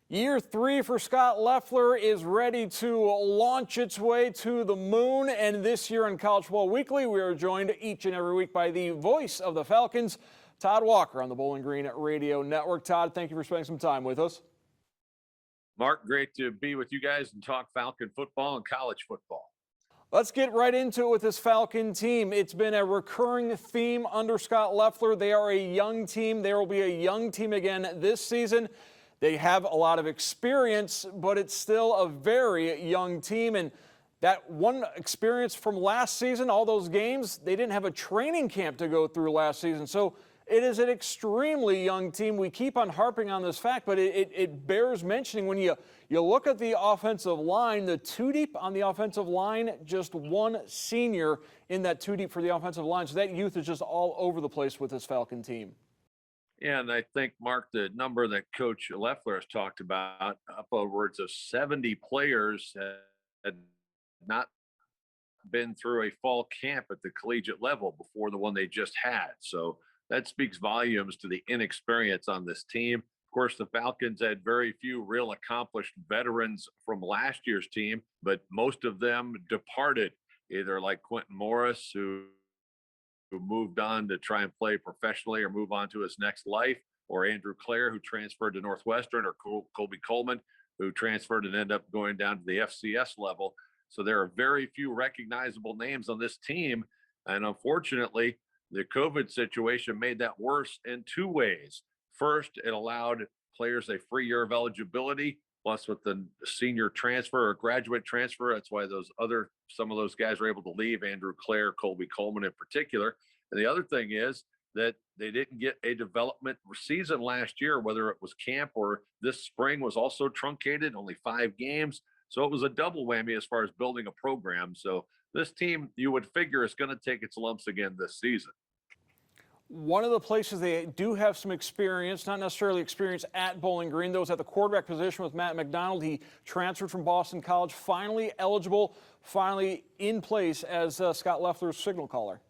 Year 3 for Scott Loeffler is ready to launch its way to the moon. And this year on College Football Weekly, we are joined each and every week by the voice of the Falcons, Todd Walker on the Bowling Green Radio Network. Todd, thank you for spending some time with us. Mark, great to be with you guys and talk Falcon football and college football. Let's get right into it with this Falcon team. It's been a recurring theme under Scott Loeffler. They are a young team. There will be a young team again this season. They have a lot of experience, but it's still a very young team. And that one experience from last season, all those games, they didn't have a training camp to go through last season. So it is an extremely young team. We keep on harping on this fact, but it bears mentioning when you look at the offensive line, the two deep on the offensive line, just one senior in that two deep for the offensive line. So that youth is just all over the place with this Falcon team. Yeah, and I think, Mark, the number that Coach Loeffler has talked about, upwards of 70 players had not been through a fall camp at the collegiate level before the one they just had. So that speaks volumes to the inexperience on this team. Of course, the Falcons had very few real accomplished veterans from last year's team, but most of them departed, either like Quentin Morris, who moved on to try and play professionally or move on to his next life, or Andrew Clare, who transferred to Northwestern, or Colby Coleman, who transferred and ended up going down to the FCS level. So there are very few recognizable names on this team. And unfortunately, the COVID situation made that worse in two ways. First, it allowed players a free year of eligibility, plus with the senior transfer or graduate transfer. That's why some of those guys were able to leave, Andrew Clare, Colby Coleman in particular. And the other thing is that they didn't get a development season last year, whether it was camp or this spring was also truncated, only 5 games. So it was a double whammy as far as building a program. So this team, you would figure, is going to take its lumps again this season. One of the places they do have some experience, not necessarily experience at Bowling Green, those at the quarterback position with Matt McDonald. He transferred from Boston College, finally eligible, finally in place as Scott Loeffler's signal caller.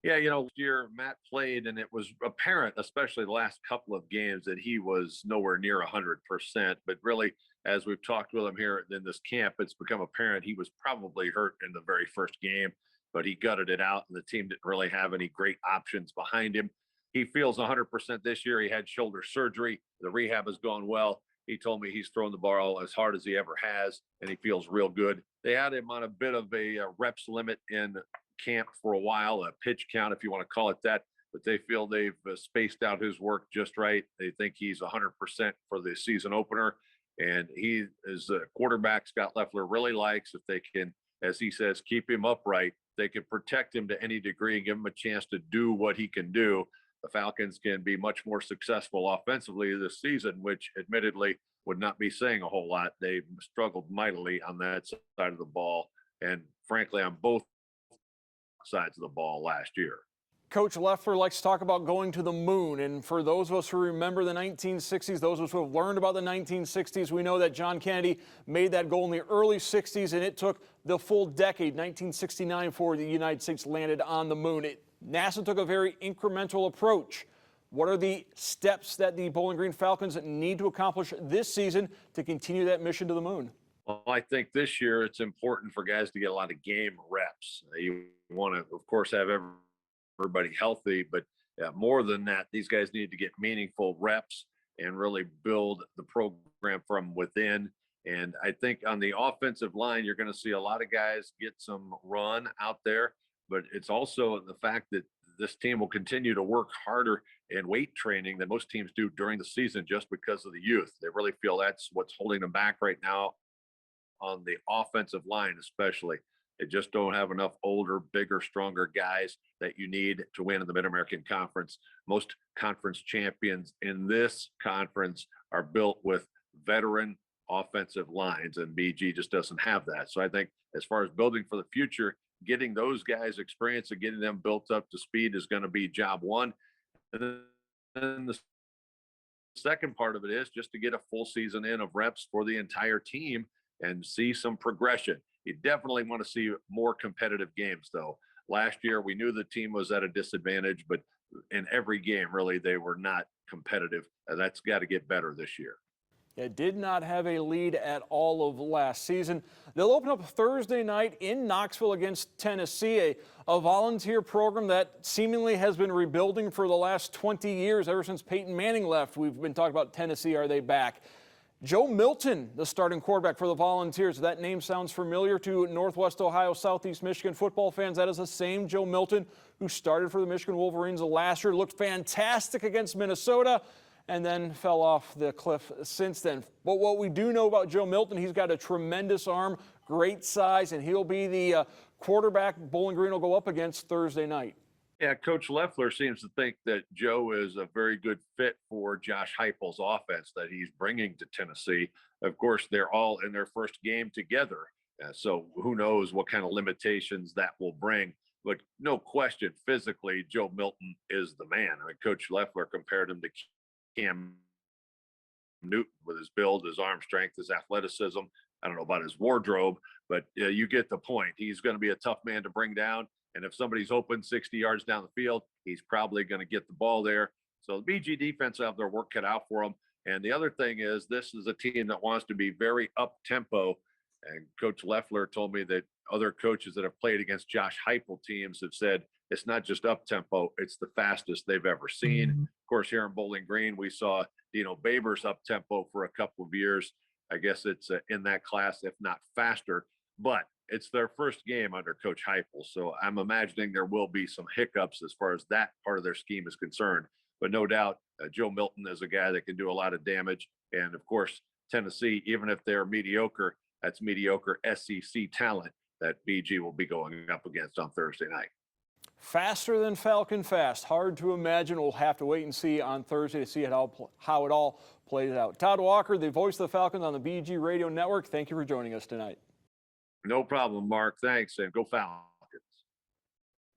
Yeah, this year Matt played, and it was apparent, especially the last couple of games, that he was nowhere near 100%. But really, as we've talked with him here in this camp, it's become apparent he was probably hurt in the very first game, but he gutted it out, and the team didn't really have any great options behind him. He feels 100% this year. He had shoulder surgery. The rehab has gone well. He told me he's thrown the ball as hard as he ever has, and he feels real good. They had him on a bit of a reps limit in camp for a while, a pitch count, if you want to call it that, but they feel they've spaced out his work just right. They think he's 100% for the season opener, and he is a quarterback Scott Loeffler really likes. If they can, as he says, keep him upright, they can protect him to any degree and give him a chance to do what he can do. The Falcons can be much more successful offensively this season, which admittedly would not be saying a whole lot. They struggled mightily on that side of the ball, and frankly, on both sides of the ball last year. Coach Loeffler likes to talk about going to the moon, and for those of us who remember the 1960s, those of us who have learned about the 1960s, we know that John Kennedy made that goal in the early 60s, and it took the full decade, 1969, for the United States landed on the moon. NASA took a very incremental approach. What are the steps that the Bowling Green Falcons need to accomplish this season to continue that mission to the moon? Well, I think this year it's important for guys to get a lot of game reps. You want to, of course, have everybody healthy, but more than that, these guys need to get meaningful reps and really build the program from within. And I think on the offensive line, you're going to see a lot of guys get some run out there, but it's also the fact that this team will continue to work harder in weight training than most teams do during the season just because of the youth. They really feel that's what's holding them back right now on the offensive line, especially. They just don't have enough older, bigger, stronger guys that you need to win in the Mid-American Conference. Most conference champions in this conference are built with veteran offensive lines, and BG just doesn't have that. So I think as far as building for the future, getting those guys experience and getting them built up to speed is going to be job one. And then the second part of it is just to get a full season in of reps for the entire team and see some progression. You definitely want to see more competitive games, though. Last year, we knew the team was at a disadvantage, but in every game, really, they were not competitive. And that's got to get better this year. It did not have a lead at all of last season. They'll open up Thursday night in Knoxville against Tennessee, a volunteer program that seemingly has been rebuilding for the last 20 years. Ever since Peyton Manning left, we've been talking about Tennessee. Are they back? Joe Milton, the starting quarterback for the Volunteers. If that name sounds familiar to Northwest Ohio, Southeast Michigan football fans, that is the same Joe Milton who started for the Michigan Wolverines last year, looked fantastic against Minnesota, and then fell off the cliff since then. But what we do know about Joe Milton, he's got a tremendous arm, great size, and he'll be the quarterback Bowling Green will go up against Thursday night. Yeah, Coach Loeffler seems to think that Joe is a very good fit for Josh Heupel's offense that he's bringing to Tennessee. Of course, they're all in their first game together, so who knows what kind of limitations that will bring. But no question, physically, Joe Milton is the man. I mean, Coach Loeffler compared him to Cam Newton with his build, his arm strength, his athleticism. I don't know about his wardrobe, but you get the point. He's going to be a tough man to bring down. And if somebody's open 60 yards down the field, he's probably going to get the ball there. So the BG defense have their work cut out for them. And the other thing is, this is a team that wants to be very up-tempo. And Coach Loeffler told me that other coaches that have played against Josh Heupel teams have said it's not just up-tempo, it's the fastest they've ever seen. Of course, here in Bowling Green, we saw Dino Babers up-tempo for a couple of years. I guess it's in that class, if not faster. But it's their first game under Coach Heupel, so I'm imagining there will be some hiccups as far as that part of their scheme is concerned. But no doubt, Joe Milton is a guy that can do a lot of damage. And of course, Tennessee, even if they're mediocre, that's mediocre SEC talent that BG will be going up against on Thursday night. Faster than Falcon fast. Hard to imagine. We'll have to wait and see on Thursday to see how it all plays out. Todd Walker, the voice of the Falcons on the BG Radio Network. Thank you for joining us tonight. No problem, Mark. Thanks, and go Falcons.